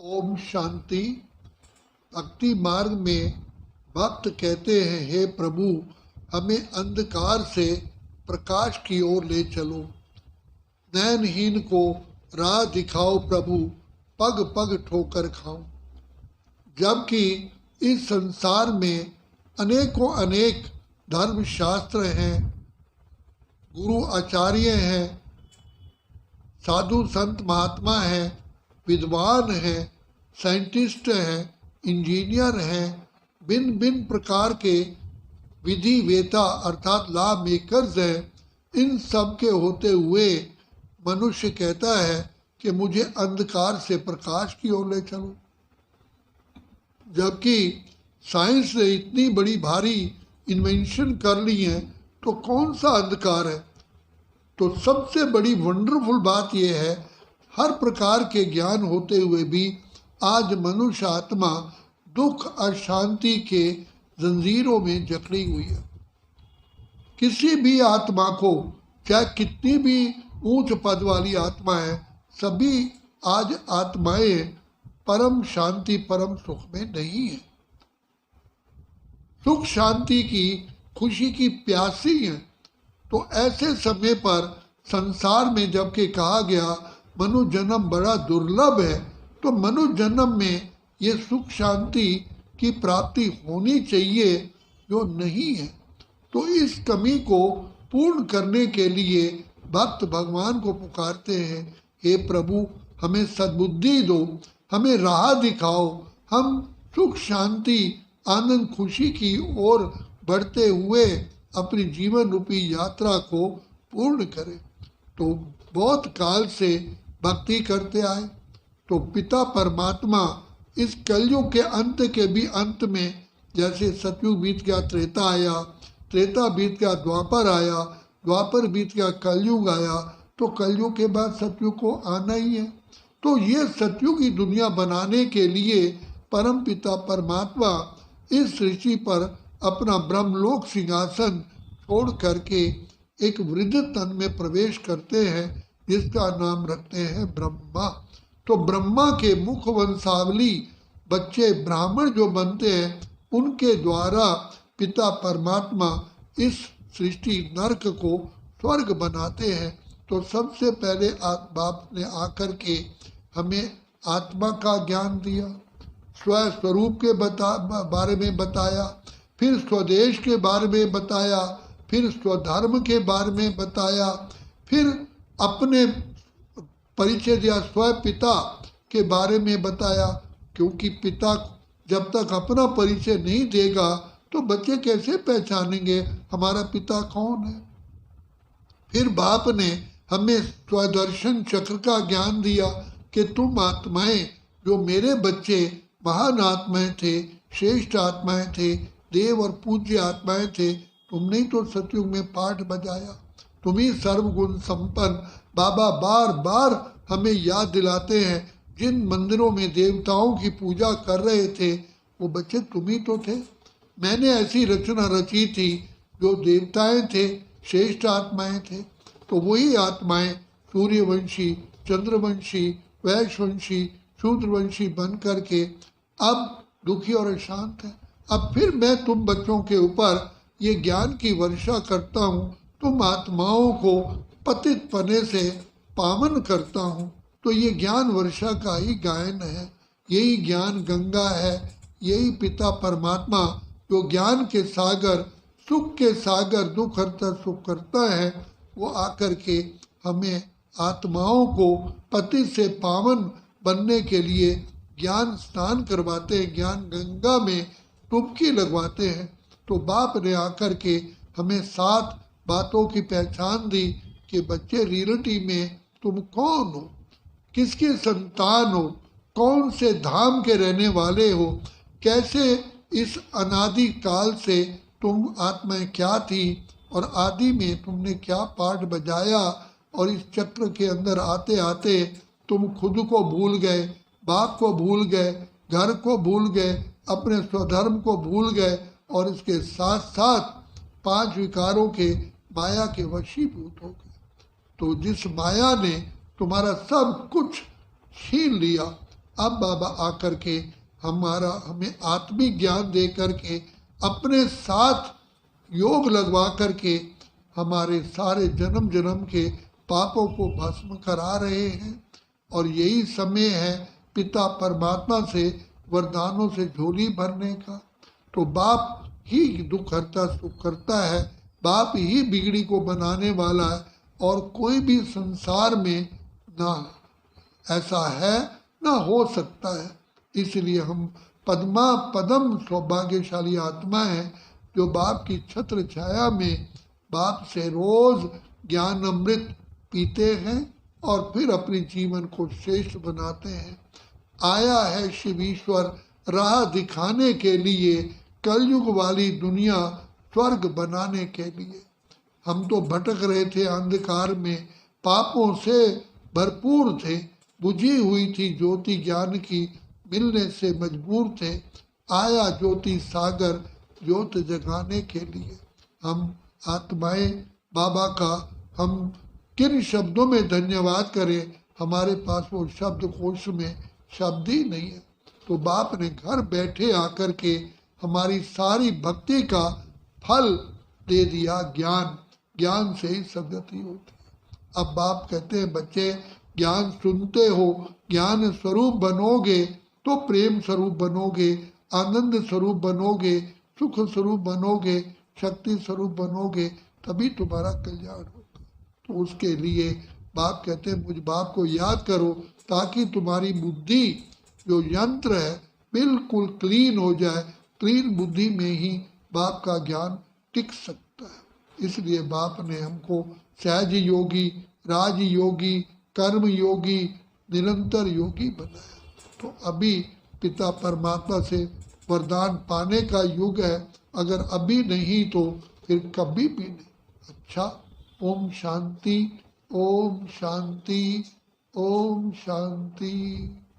ओम शांति। भक्ति मार्ग में भक्त कहते हैं, हे प्रभु हमें अंधकार से प्रकाश की ओर ले चलो। नयनहीन को राह दिखाओ प्रभु, पग पग ठोकर खाऊं। जबकि इस संसार में अनेकों अनेक धर्म शास्त्र हैं, गुरु आचार्य हैं, साधु संत महात्मा हैं, विद्वान हैं, साइंटिस्ट हैं, इंजीनियर हैं, भिन्न भिन्न प्रकार के विधि वेता अर्थात लॉ मेकर्स हैं। इन सब के होते हुए मनुष्य कहता है कि मुझे अंधकार से प्रकाश की ओर ले चलो। जबकि साइंस ने इतनी बड़ी भारी इन्वेंशन कर ली है, तो कौन सा अंधकार है? तो सबसे बड़ी वंडरफुल बात यह है, हर प्रकार के ज्ञान होते हुए भी आज मनुष्य आत्मा दुख अशांति के जंजीरों में जकड़ी हुई है। किसी भी आत्मा को, चाहे कितनी भी ऊंच पद वाली आत्मा है, सभी आज आत्माएं परम शांति परम सुख में नहीं है। सुख शांति की खुशी की प्यासी है। तो ऐसे समय पर संसार में जबकि कहा गया मनुष्य जन्म बड़ा दुर्लभ है, तो मनुष्य जन्म में ये सुख शांति की प्राप्ति होनी चाहिए जो नहीं है। तो इस कमी को पूर्ण करने के लिए भक्त भगवान को पुकारते हैं, हे प्रभु हमें सद्बुद्धि दो, हमें राह दिखाओ, हम सुख शांति आनंद खुशी की ओर बढ़ते हुए अपनी जीवन रूपी यात्रा को पूर्ण करें। तो बहुत काल से भक्ति करते आए, तो पिता परमात्मा इस कलयुग के अंत के भी अंत में, जैसे सतयुग बीत गया त्रेता आया, त्रेता बीत गया द्वापर आया, द्वापर बीत गया कलयुग आया, तो कलयुग के बाद सतयुग को आना ही है। तो ये सतयुग की दुनिया बनाने के लिए परम पिता परमात्मा इस सृष्टि पर अपना ब्रह्मलोक सिंहासन छोड़ करके एक वृद्ध तन में प्रवेश करते हैं, जिसका नाम रखते हैं ब्रह्मा। तो ब्रह्मा के मुख वंशावली बच्चे ब्राह्मण जो बनते हैं, उनके द्वारा पिता परमात्मा इस सृष्टि नरक को स्वर्ग बनाते हैं। तो सबसे पहले बाप ने आकर के हमें आत्मा का ज्ञान दिया, स्वस्वरूप के बारे में बताया, फिर स्वदेश के बारे में बताया, फिर स्वधर्म के बारे में बताया, फिर अपने परिचय दिया, स्व पिता के बारे में बताया। क्योंकि पिता जब तक अपना परिचय नहीं देगा तो बच्चे कैसे पहचानेंगे हमारा पिता कौन है। फिर बाप ने हमें स्वदर्शन चक्र का ज्ञान दिया कि तुम आत्माएं, जो मेरे बच्चे महान आत्माएं थे, श्रेष्ठ आत्माएं थे, देव और पूज्य आत्माएं थे, तुमने ही तो सतयुग में पाठ बजाया, तुम ही सर्वगुण संपन्न। बाबा बार बार हमें याद दिलाते हैं, जिन मंदिरों में देवताओं की पूजा कर रहे थे वो बच्चे तुम ही तो थे। मैंने ऐसी रचना रची थी, जो देवताएं थे, श्रेष्ठ आत्माएं थे। तो वही आत्माएं सूर्यवंशी, चंद्रवंशी, वैश्यवंशी, शूद्रवंशी बन करके अब दुखी और अशांत है। अब फिर मैं तुम बच्चों के ऊपर ये ज्ञान की वर्षा करता हूँ, तुम आत्माओं को पतित पने से पावन करता हूँ। तो ये ज्ञान वर्षा का ही गायन है, यही ज्ञान गंगा है, यही पिता परमात्मा जो ज्ञान के सागर, सुख के सागर, दुख हरता सुख करता है, वो आकर के हमें आत्माओं को पति से पावन बनने के लिए ज्ञान स्नान करवाते हैं, ज्ञान गंगा में डुबकी लगवाते हैं। तो बाप ने आकर के हमें 7 बातों की पहचान दी कि बच्चे रियलिटी में तुम कौन हो, किसकी संतान हो, कौन से धाम के रहने वाले हो, कैसे इस अनादि काल से तुम आत्माएं क्या थी और आदि में तुमने क्या पाठ बजाया, और इस चक्र के अंदर आते आते तुम खुद को भूल गए, बाप को भूल गए, घर को भूल गए, अपने स्वधर्म को भूल गए, और इसके साथ साथ 5 विकारों के माया के वशीभूत हो गए। तो जिस माया ने तुम्हारा सब कुछ छीन लिया, अब बाबा आकर के हमें आत्मिक ज्ञान दे करके अपने साथ योग लगवा करके हमारे सारे जन्म जन्म के पापों को भस्म करा रहे हैं। और यही समय है पिता परमात्मा से वरदानों से झोली भरने का। तो बाप ही दुख हरता सुख करता है, बाप ही बिगड़ी को बनाने वाला है, और कोई भी संसार में ना ऐसा है ना हो सकता है। इसलिए हम पदम सौभाग्यशाली आत्मा है जो बाप की छत्र छाया में बाप से रोज ज्ञान अमृत पीते हैं और फिर अपने जीवन को श्रेष्ठ बनाते हैं। आया है शिव ईश्वर राह दिखाने के लिए, कलयुग वाली दुनिया स्वर्ग बनाने के लिए। हम तो भटक रहे थे अंधकार में, पापों से भरपूर थे, बुझी हुई थी ज्योति ज्ञान की, मिलने से मजबूर थे। आया ज्योति सागर ज्योत जगाने के लिए। हम आत्माएं बाबा का हम किन शब्दों में धन्यवाद करें, हमारे पास वो शब्द कोश में शब्द ही नहीं है। तो बाप ने घर बैठे आकर के हमारी सारी भक्ति का फल दे दिया, ज्ञान। ज्ञान से ही सदगति होती है। अब बाप कहते हैं बच्चे ज्ञान सुनते हो, ज्ञान स्वरूप बनोगे तो प्रेम स्वरूप बनोगे, आनंद स्वरूप बनोगे, सुख स्वरूप बनोगे, शक्ति स्वरूप बनोगे, तभी तुम्हारा कल्याण होगा। तो उसके लिए बाप कहते हैं मुझ बाप को याद करो ताकि तुम्हारी बुद्धि जो यंत्र है बिल्कुल क्लीन हो जाए। क्लीन बुद्धि में ही बाप का ज्ञान टिक सकता है। इसलिए बाप ने हमको सहज योगी, राज योगी, कर्म योगी, निरंतर योगी बनाया। तो अभी पिता परमात्मा से वरदान पाने का युग है। अगर अभी नहीं तो फिर कभी भी नहीं। अच्छा, ओम शांति, ओम शांति, ओम शांति।